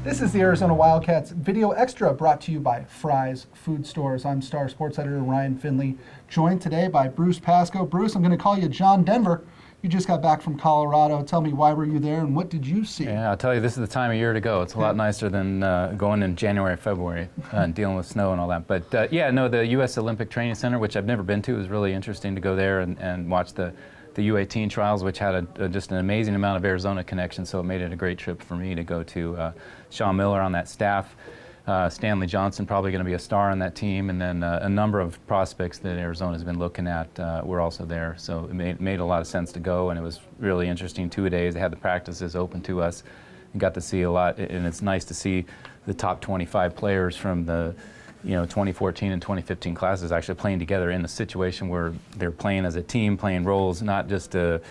This is the Arizona Wildcats Video Extra brought to you by Fry's Food Stores. I'm Star Sports Editor Ryan Finley, joined today by Bruce Pascoe. Bruce, I'm going to call you John Denver. You just got back from Colorado. Tell me, why were you there and what did you see? Yeah, I'll tell you, this is the time of year to go. It's a lot nicer than going in January, February, and dealing with snow and all that. But yeah, no, the U.S. Olympic Training Center, which I've never been to, was really interesting to go there and watch the U-18 trials, which had just an amazing amount of Arizona connection, so it made it a great trip for me to go to. Sean Miller on that staff, Stanley Johnson probably going to be a star on that team, and then a number of prospects that Arizona's been looking at were also there. So it made a lot of sense to go, and it was really interesting 2 days. They had the practices open to us and got to see a lot, and it's nice to see the top 25 players from the 2014 and 2015 classes actually playing together in a situation where they're playing as a team, playing roles, not just a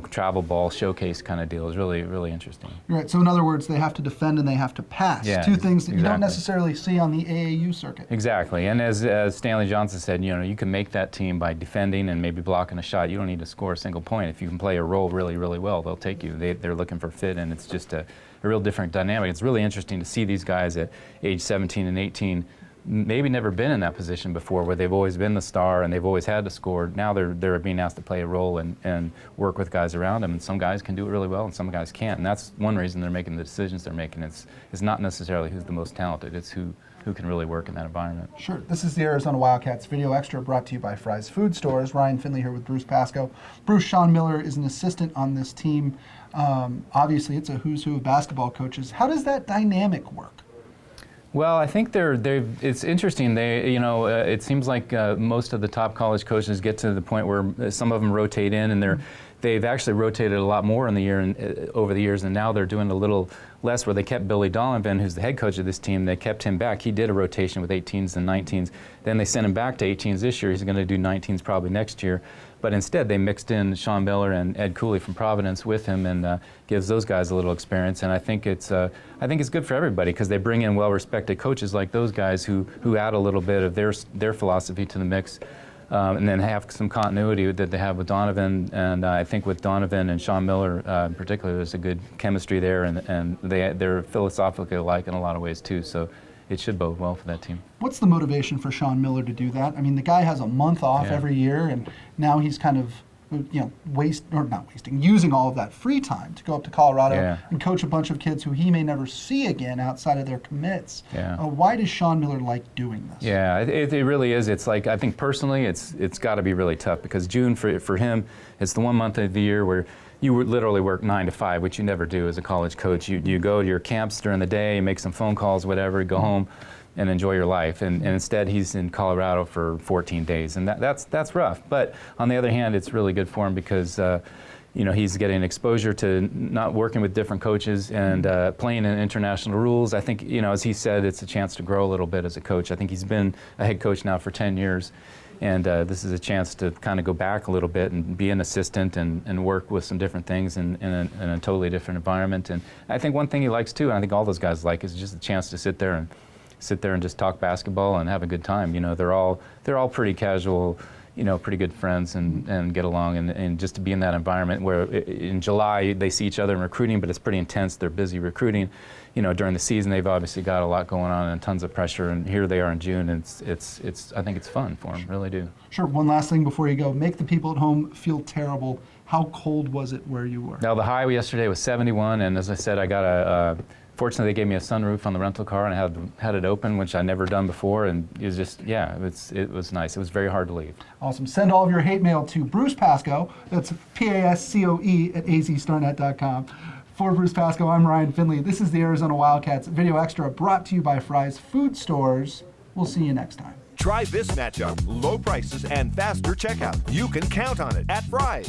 travel ball showcase kind of deal. Is really, really interesting. Right, so in other words, they have to defend and they have to pass. Yeah, two things that you don't exactly. necessarily see on the AAU circuit. Exactly, and as Stanley Johnson said, you can make that team by defending and maybe blocking a shot. You don't need to score a single point. If you can play a role really, really well, they'll take you. They're looking for fit, and it's just a real different dynamic. It's really interesting to see these guys at age 17 and 18 maybe never been in that position before, where they've always been the star and they've always had to score. Now they're being asked to play a role and work with guys around them, and some guys can do it really well and some guys can't, and that's one reason they're making the decisions they're making. It's not necessarily who's the most talented, it's who can really work in that environment. Sure. This is the Arizona Wildcats Video Extra brought to you by Fry's Food Stores. Ryan Finley here with Bruce Pascoe. Bruce, Sean Miller is an assistant on this team. Obviously, it's a who's who of basketball coaches. How does that dynamic work? Well, I think it's interesting. It seems like most of the top college coaches get to the point where some of them rotate in, and they've actually rotated a lot more over the years, and now they're doing a little less, where they kept Billy Donovan, who's the head coach of this team. They kept him back. He did a rotation with 18s and 19s. Then they sent him back to 18s this year. He's going to do 19s probably next year. But instead, they mixed in Sean Miller and Ed Cooley from Providence with him, and gives those guys a little experience. And I think it's good for everybody, because they bring in well-respected coaches like those guys who add a little bit of their philosophy to the mix, and then have some continuity that they have with Donovan. And I think with Donovan and Sean Miller in particular, there's a good chemistry there, and they're philosophically alike in a lot of ways too. So it should bode well for that team. What's the motivation for Sean Miller to do that? I mean, the guy has a month off every year, and now he's kind of, using all of that free time to go up to Colorado and coach a bunch of kids who he may never see again outside of their commits. Why does Sean Miller like doing this? Yeah, it really is. It's like, I think personally, it's got to be really tough, because June for him, it's the 1 month of the year where you would literally work 9 to 5, which you never do as a college coach. You go to your camps during the day, you make some phone calls, whatever, go home and enjoy your life. And instead, he's in Colorado for 14 days, and that's rough. But on the other hand, it's really good for him, because he's getting exposure to not working with different coaches and playing in international rules. I think, as he said, it's a chance to grow a little bit as a coach. I think he's been a head coach now for 10 years. And this is a chance to kind of go back a little bit and be an assistant and work with some different things in a totally different environment. And I think one thing he likes too, and I think all those guys like, is just a chance to sit there and just talk basketball and have a good time. They're all pretty casual, pretty good friends and get along, and just to be in that environment where in July they see each other in recruiting, but it's pretty intense. They're busy recruiting. During the season they've obviously got a lot going on and tons of pressure, and here they are in June, and I think it's fun for them, really do. Sure. One last thing before you go, make the people at home feel terrible. How cold was it where you were? Now, the high yesterday was 71, and as I said, I got fortunately, they gave me a sunroof on the rental car, and I had it open, which I'd never done before, and it was just, it was nice. It was very hard to leave. Awesome. Send all of your hate mail to Bruce Pascoe. That's Pascoe at azstarnet.com. For Bruce Pascoe, I'm Ryan Finley. This is the Arizona Wildcats Video Extra, brought to you by Fry's Food Stores. We'll see you next time. Try this matchup. Low prices and faster checkout. You can count on it at Fry's.